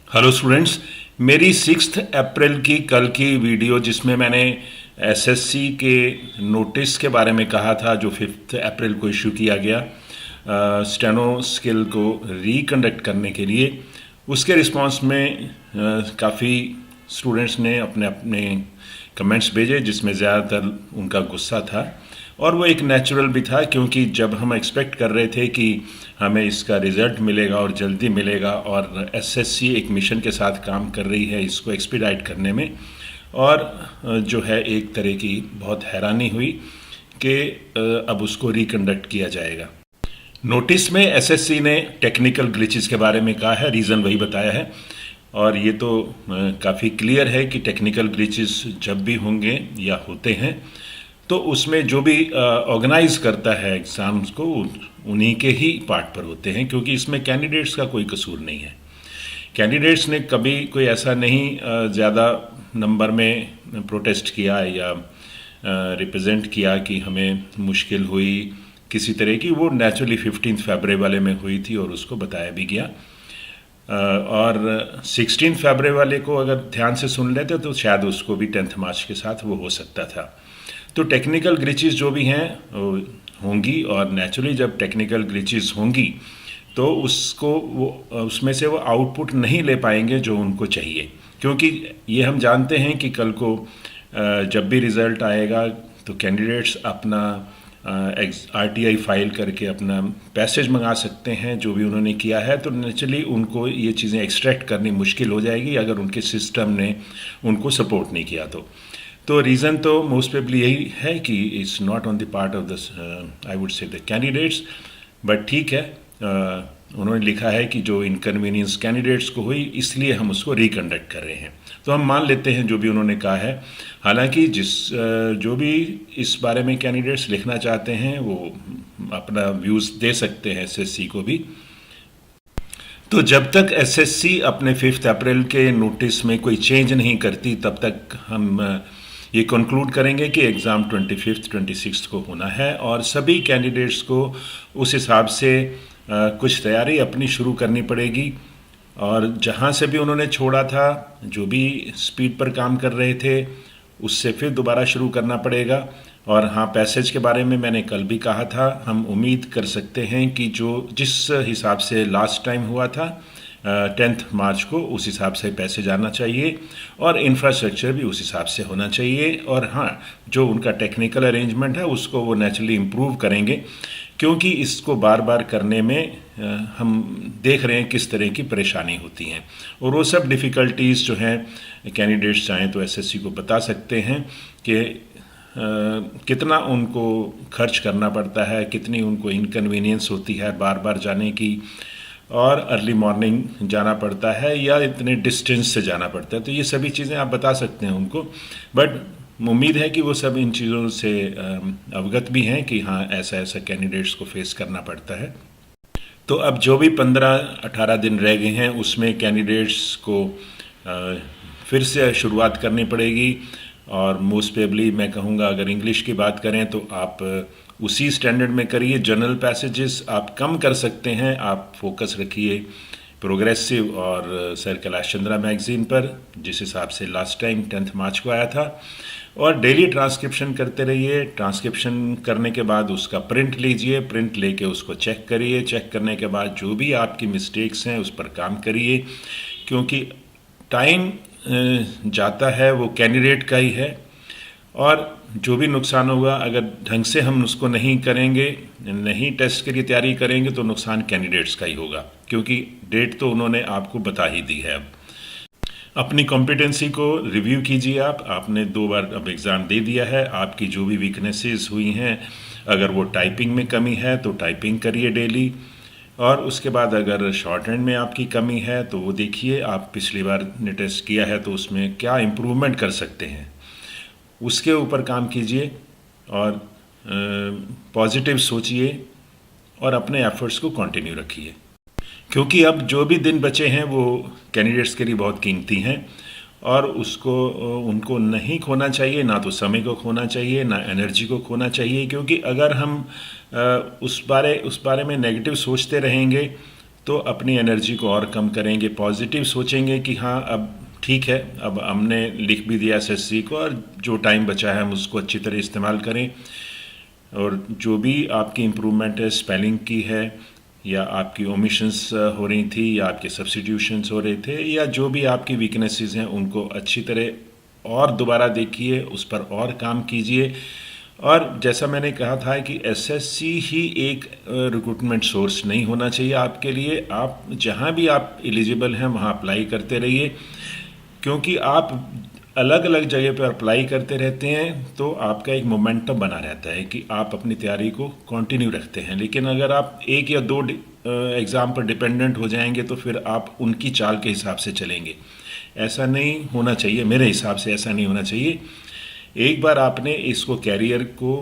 Hello students. मेरी 6 अप्रैल की कल की वीडियो जिसमें मैंने एसएससी के नोटिस के बारे में कहा था जो 5 अप्रैल को इशू किया गया स्टेनो स्किल को रिकंडक्ट करने के लिए, उसके रिस्पांस में काफ़ी स्टूडेंट्स ने अपने अपने कमेंट्स भेजे जिसमें ज़्यादातर उनका गुस्सा था। और वो एक नेचुरल भी था क्योंकि जब हम एक्सपेक्ट कर रहे थे कि हमें इसका रिज़ल्ट मिलेगा और जल्दी मिलेगा, और एसएससी एक मिशन के साथ काम कर रही है इसको एक्सपीडाइट करने में, और जो है एक तरह की बहुत हैरानी हुई कि अब उसको रिकंडक्ट किया जाएगा। नोटिस में एसएससी ने टेक्निकल ग्लिचेस के बारे में कहा है, रीज़न वही बताया है, और ये तो काफ़ी क्लियर है कि टेक्निकल ग्लिचेस जब भी होंगे या होते हैं तो उसमें जो भी ऑर्गेनाइज करता है एग्ज़ाम्स को उन्हीं के ही पार्ट पर होते हैं, क्योंकि इसमें कैंडिडेट्स का कोई कसूर नहीं है। कैंडिडेट्स ने कभी कोई ऐसा नहीं ज़्यादा नंबर में प्रोटेस्ट किया या रिप्रेजेंट किया कि हमें मुश्किल हुई किसी तरह की। वो नेचुरली 15 फरवरी वाले में हुई थी और उसको बताया भी गया। और 16 फरवरी वाले को अगर ध्यान से सुन लेते तो शायद उसको भी 10 मार्च के साथ वो हो सकता था। तो टेक्निकल ग्लिचेस जो भी हैं होंगी, और नेचुरली जब टेक्निकल ग्लिचेस होंगी तो उसको वो उसमें से वो आउटपुट नहीं ले पाएंगे जो उनको चाहिए, क्योंकि ये हम जानते हैं कि कल को जब भी रिज़ल्ट आएगा तो कैंडिडेट्स अपना आरटीआई फाइल करके अपना पैसेज मंगा सकते हैं जो भी उन्होंने किया है। तो नेचुरली उनको ये चीज़ें एक्सट्रैक्ट करनी मुश्किल हो जाएगी अगर उनके सिस्टम ने उनको सपोर्ट नहीं किया तो रीज़न तो मोस्ट प्रोबेबली यही है कि it's not on the part of the I would say the candidates. But ठीक है, उन्होंने लिखा है कि जो इनकन्वीनियंस कैंडिडेट्स को हुई इसलिए हम उसको रिकंडक्ट कर रहे हैं, तो हम मान लेते हैं जो भी उन्होंने कहा है। हालांकि जो भी इस बारे में कैंडिडेट्स लिखना चाहते हैं वो अपना व्यूज़ दे सकते हैं एसएससी को भी। तो जब तक एसएससी अपने 5 अप्रैल के नोटिस में कोई चेंज नहीं करती तब तक हम ये कंक्लूड करेंगे कि एग्ज़ाम 25 26 को होना है, और सभी कैंडिडेट्स को उस हिसाब से कुछ तैयारी अपनी शुरू करनी पड़ेगी। और जहाँ से भी उन्होंने छोड़ा था, जो भी स्पीड पर काम कर रहे थे, उससे फिर दोबारा शुरू करना पड़ेगा। और हाँ, पैसेज के बारे में मैंने कल भी कहा था, हम उम्मीद कर सकते हैं कि जिस हिसाब से लास्ट टाइम हुआ था 10 मार्च को, उस हिसाब से पैसेज आना चाहिए और इंफ्रास्ट्रक्चर भी उस हिसाब से होना चाहिए। और हाँ, जो उनका टेक्निकल अरेंजमेंट है उसको वो नेचुरली इम्प्रूव करेंगे, क्योंकि इसको बार बार करने में हम देख रहे हैं किस तरह की परेशानी होती हैं। और वो सब डिफ़िकल्टीज़ जो हैं कैंडिडेट्स चाहें तो एसएससी को बता सकते हैं कि कितना उनको खर्च करना पड़ता है, कितनी उनको इनकन्वीनियंस होती है बार बार जाने की, और अर्ली मॉर्निंग जाना पड़ता है या इतने डिस्टेंस से जाना पड़ता है। तो ये सभी चीज़ें आप बता सकते हैं उनको। बट उम्मीद है कि वो सब इन चीज़ों से अवगत भी हैं कि हाँ, ऐसा ऐसा कैंडिडेट्स को फेस करना पड़ता है। तो अब जो भी 15-18 दिन रह गए हैं उसमें कैंडिडेट्स को फिर से शुरुआत करनी पड़ेगी। और मोस्ट प्रोबेबली मैं कहूँगा, अगर इंग्लिश की बात करें तो आप उसी स्टैंडर्ड में करिए। जनरल पैसेजेस आप कम कर सकते हैं, आप फोकस रखिए प्रोग्रेसिव और सर कैलाश चंद्रा मैगज़ीन पर, जिस हिसाब से लास्ट टाइम 10 मार्च को आया था। और डेली ट्रांसक्रिप्शन करते रहिए। ट्रांसक्रिप्शन करने के बाद उसका प्रिंट लीजिए, प्रिंट लेके उसको चेक करिए। चेक करने के बाद जो भी आपकी मिस्टेक्स हैं उस पर काम करिए, क्योंकि टाइम जाता है वो कैंडिडेट का ही है। और जो भी नुकसान होगा, अगर ढंग से हम उसको नहीं करेंगे, नहीं टेस्ट के लिए तैयारी करेंगे, तो नुकसान कैंडिडेट्स का ही होगा, क्योंकि डेट तो उन्होंने आपको बता ही दी है। अब अपनी कॉम्पिटेंसी को रिव्यू कीजिए। आपने 2 बार अब एग्ज़ाम दे दिया है। आपकी जो भी वीकनेसेस हुई हैं, अगर वो टाइपिंग में कमी है तो टाइपिंग करिए डेली। और उसके बाद अगर शॉर्ट हैंड में आपकी कमी है तो वो देखिए, आप पिछली बार ने टेस्ट किया है तो उसमें क्या इम्प्रूवमेंट कर सकते हैं, उसके ऊपर काम कीजिए। और पॉजिटिव सोचिए और अपने एफर्ट्स को कंटिन्यू रखिए, क्योंकि अब जो भी दिन बचे हैं वो कैंडिडेट्स के लिए बहुत कीमती हैं, और उनको नहीं खोना चाहिए, ना तो समय को खोना चाहिए, ना एनर्जी को खोना चाहिए। क्योंकि अगर हम उस बारे में नेगेटिव सोचते रहेंगे तो अपनी एनर्जी को और कम करेंगे, पॉजिटिव सोचेंगे कि हाँ अब ठीक है, अब हमने लिख भी दिया एसएससी को और जो टाइम बचा है हम उसको अच्छी तरह इस्तेमाल करें। और जो भी आपकी इम्प्रूवमेंट है, स्पेलिंग की है या आपकी ओमिशंस हो रही थी या आपके सब्स्टिट्यूशंस हो रहे थे या जो भी आपकी वीकनेसेस हैं उनको अच्छी तरह और दोबारा देखिए, उस पर और काम कीजिए। और जैसा मैंने कहा था कि एसएससी ही एक रिक्रूटमेंट सोर्स नहीं होना चाहिए आपके लिए। आप जहां भी आप एलिजिबल हैं वहां अप्लाई करते रहिए, क्योंकि आप अलग अलग जगह पर अप्लाई करते रहते हैं तो आपका एक मोमेंटम बना रहता है कि आप अपनी तैयारी को कंटिन्यू रखते हैं। लेकिन अगर आप एक या दो एग्ज़ाम पर डिपेंडेंट हो जाएंगे तो फिर आप उनकी चाल के हिसाब से चलेंगे। ऐसा नहीं होना चाहिए, मेरे हिसाब से ऐसा नहीं होना चाहिए। एक बार आपने इसको कैरियर को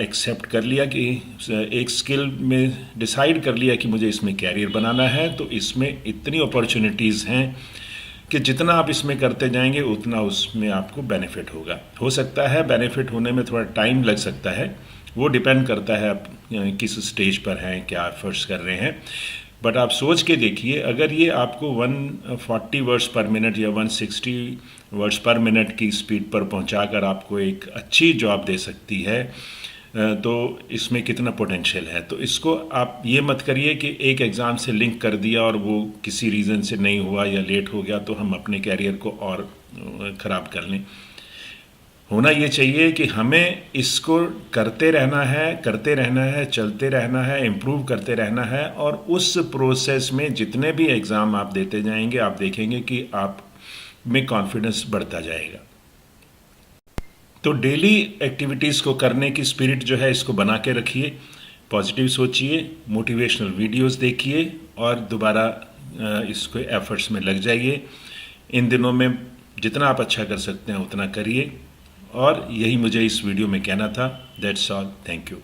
एक्सेप्ट कर लिया कि एक स्किल में डिसाइड कर लिया कि मुझे इसमें कैरियर बनाना है, तो इसमें इतनी अपॉर्चुनिटीज़ हैं कि जितना आप इसमें करते जाएंगे उतना उसमें आपको बेनिफिट होगा। हो सकता है बेनिफिट होने में थोड़ा टाइम लग सकता है, वो डिपेंड करता है आप किस स्टेज पर हैं, क्या एफर्ट्स कर रहे हैं। बट आप सोच के देखिए, अगर ये आपको 140 वर्ड्स पर मिनट या 160 वर्ड्स पर मिनट की स्पीड पर पहुंचाकर आपको एक अच्छी जॉब दे सकती है, तो इसमें कितना पोटेंशियल है। तो इसको आप ये मत करिए कि एक एग्ज़ाम से लिंक कर दिया और वो किसी रीज़न से नहीं हुआ या लेट हो गया तो हम अपने कैरियर को और ख़राब कर लें। होना ये चाहिए कि हमें इसको करते रहना है, चलते रहना है, इम्प्रूव करते रहना है। और उस प्रोसेस में जितने भी एग्ज़ाम आप देते जाएंगे आप देखेंगे कि आप में कॉन्फिडेंस बढ़ता जाएगा। तो डेली एक्टिविटीज़ को करने की स्पिरिट जो है इसको बना के रखिए, पॉजिटिव सोचिए, मोटिवेशनल वीडियोस देखिए और दोबारा इसको एफर्ट्स में लग जाइए। इन दिनों में जितना आप अच्छा कर सकते हैं उतना करिए। और यही मुझे इस वीडियो में कहना था। That's all, thank you.